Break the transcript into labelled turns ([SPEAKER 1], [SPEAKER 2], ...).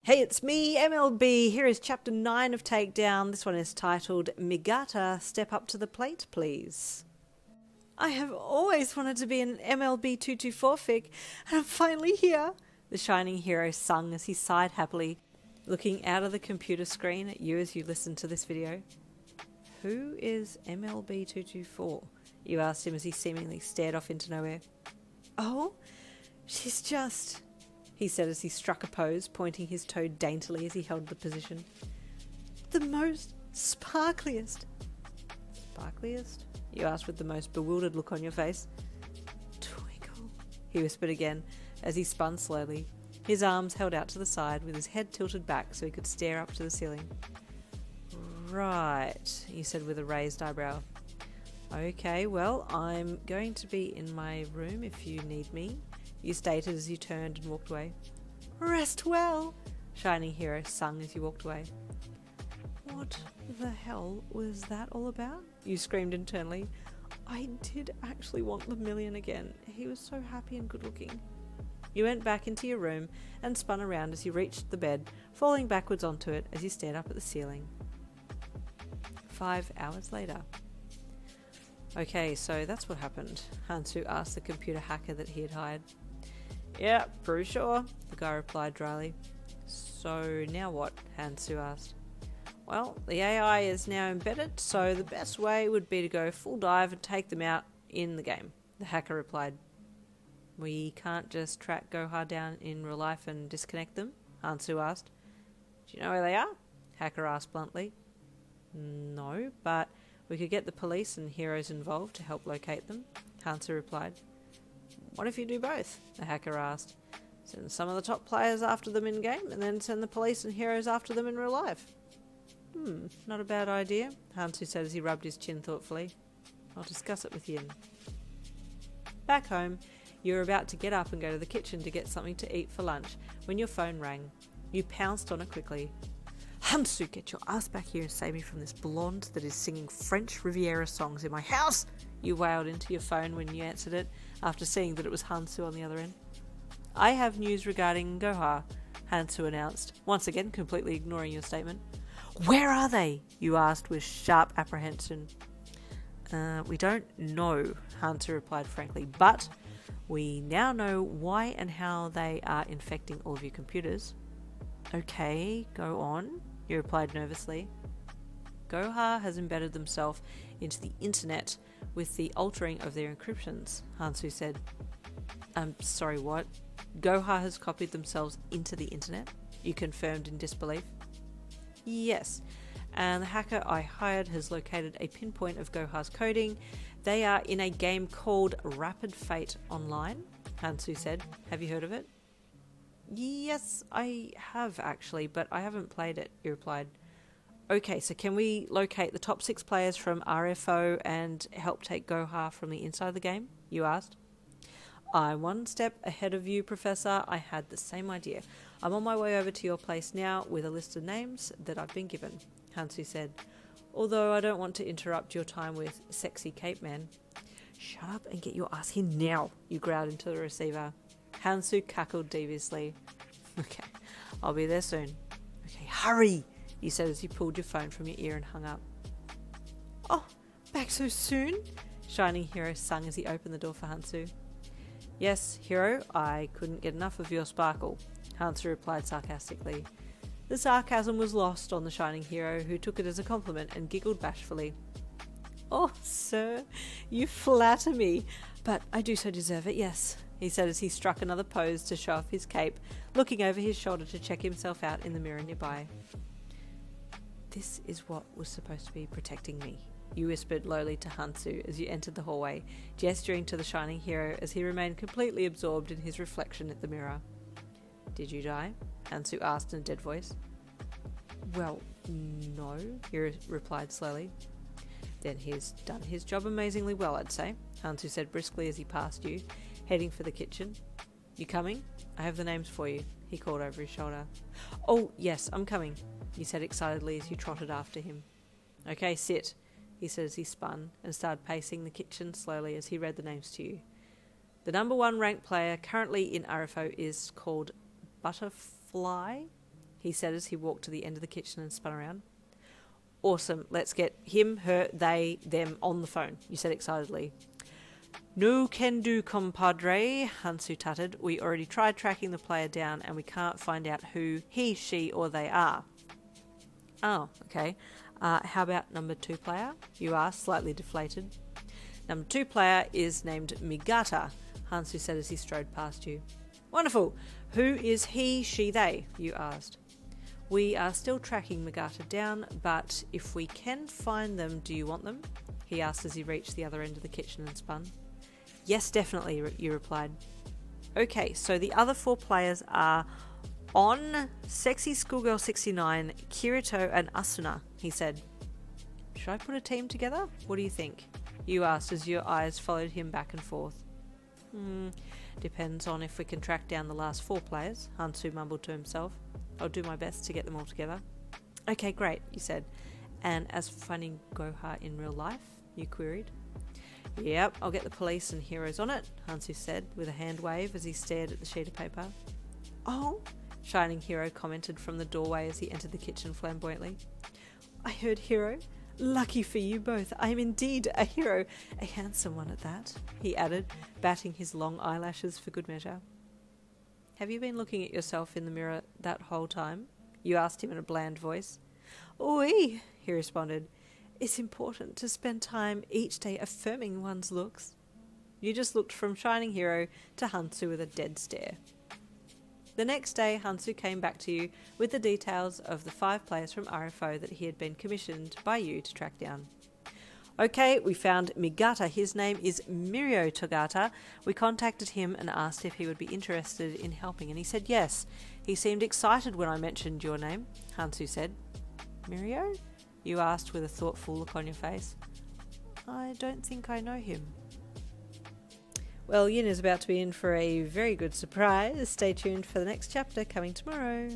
[SPEAKER 1] Hey, it's me, MLB. Here is chapter 9 of Takedown. This one is titled Migata, Step Up to the Plate, Please. I have always wanted to be an MLB 224 fic, and I'm finally here, the shining hero sung as he sighed happily, looking out of the computer screen at you as you listen to this video. Who is MLB 224? You asked him as he seemingly stared off into nowhere. Oh, she's just... he said as he struck a pose, pointing his toe daintily as he held the position. The most sparkliest. Sparkliest? You asked with the most bewildered look on your face. Twinkle, he whispered again as he spun slowly, his arms held out to the side with his head tilted back so he could stare up to the ceiling. Right, he said with a raised eyebrow. Okay, well, I'm going to be in my room if you need me, you stated as you turned and walked away. Rest well, Shining Hero sung as you walked away. What the hell was that all about? You screamed internally. I did actually want the million again. He was so happy and good looking. You went back into your room and spun around as you reached the bed, falling backwards onto it as you stared up at the ceiling. 5 hours later. Okay, so that's what happened, Hansu asked the computer hacker that he had hired. Yeah, pretty sure, the guy replied dryly. So now what? Hansu asked. Well, the AI is now embedded, so the best way would be to go full dive and take them out in the game, the hacker replied. We can't just track Gohan down in real life and disconnect them? Hansu asked. Do you know where they are? Hacker asked bluntly. No, but we could get the police and heroes involved to help locate them, Hansu replied. What if you do both? The hacker asked. Send some of the top players after them in-game and then send the police and heroes after them in real life. Not a bad idea, Hansu said as he rubbed his chin thoughtfully. I'll discuss it with Yin. Back home, you were about to get up and go to the kitchen to get something to eat for lunch when your phone rang. You pounced on it quickly. Hansu, get your ass back here and save me from this blonde that is singing French Riviera songs in my house, you wailed into your phone when you answered it, after seeing that it was Hansu on the other end. I have news regarding Gohan, Hansu announced, once again completely ignoring your statement. Where are they? You asked with sharp apprehension. We don't know, Hansu replied frankly, but we now know why and how they are infecting all of your computers. Okay, go on, you replied nervously. Gohan has embedded themselves into the internet with the altering of their encryptions, Hansu said. Sorry, what? Gohan has copied themselves into the internet? You confirmed in disbelief. Yes, and the hacker I hired has located a pinpoint of Gohan's coding. They are in a game called Rapid Fate Online, Hansu said. Have you heard of it? Yes, I have actually, but I haven't played it, he replied. Okay, so can we locate the top 6 players from RFO and help take Gohan from the inside of the game? You asked. I'm one step ahead of you, Professor. I had the same idea. I'm on my way over to your place now with a list of names that I've been given, Hansu said. Although I don't want to interrupt your time with sexy Cape Man. Shut up and get your ass here now, you growled into the receiver. Hansu cackled deviously. Okay, I'll be there soon. Okay, hurry, you said as you pulled your phone from your ear and hung up. Oh, back so soon? Shining Hero sung as he opened the door for Hansu. Yes, Hero, I couldn't get enough of your sparkle, Hansu replied sarcastically. The sarcasm was lost on the Shining Hero, who took it as a compliment and giggled bashfully. Oh, sir, you flatter me, but I do so deserve it, yes, he said as he struck another pose to show off his cape, looking over his shoulder to check himself out in the mirror nearby. This is what was supposed to be protecting me, you whispered lowly to Hansu as you entered the hallway, gesturing to the Shining Hero as he remained completely absorbed in his reflection at the mirror. Did you die? Hansu asked in a dead voice. Well, no, he replied slowly. Then he's done his job amazingly well, I'd say, Hansu said briskly as he passed you, heading for the kitchen. You coming? I have the names for you, he called over his shoulder. Oh, yes, I'm coming, you said excitedly as you trotted after him. Okay, sit, he said as he spun and started pacing the kitchen slowly as he read the names to you. The number 1 ranked player currently in RFO is called Butterfly, he said as he walked to the end of the kitchen and spun around. Awesome, let's get him, her, they, them on the phone, you said excitedly. No can do, compadre, Hansu tutted. We already tried tracking the player down and we can't find out who he, she or they are. Oh, okay. How about number 2 player? You asked, slightly deflated. Number 2 player is named Migata, Hansu said as he strode past you. Wonderful. Who is he, she, they? You asked. We are still tracking Migata down, but if we can find them, do you want them? He asked as he reached the other end of the kitchen and spun. Yes, definitely, you replied. Okay, so the other 4 players are On, Sexy Schoolgirl 69, Kirito and Asuna, he said. Should I put a team together? What do you think? You asked as your eyes followed him back and forth. Depends on if we can track down the last 4 players, Hansu mumbled to himself. I'll do my best to get them all together. Okay, great, you said. And as for finding Gohan in real life, you queried. Yep, I'll get the police and heroes on it, Hansu said with a hand wave as he stared at the sheet of paper. Oh, Shining Hero commented from the doorway as he entered the kitchen flamboyantly. I heard hero. Lucky for you both, I am indeed a hero, a handsome one at that, he added, batting his long eyelashes for good measure. Have you been looking at yourself in the mirror that whole time? You asked him in a bland voice. Oui, he responded. It's important to spend time each day affirming one's looks. You just looked from Shining Hero to Hansu with a dead stare. The next day, Hansu came back to you with the details of the 5 players from RFO that he had been commissioned by you to track down. Okay, we found Migata. His name is Mirio Togata. We contacted him and asked if he would be interested in helping, and he said yes. He seemed excited when I mentioned your name, Hansu said. Mirio? You asked with a thoughtful look on your face. I don't think I know him. Well, Yin is about to be in for a very good surprise. Stay tuned for the next chapter coming tomorrow.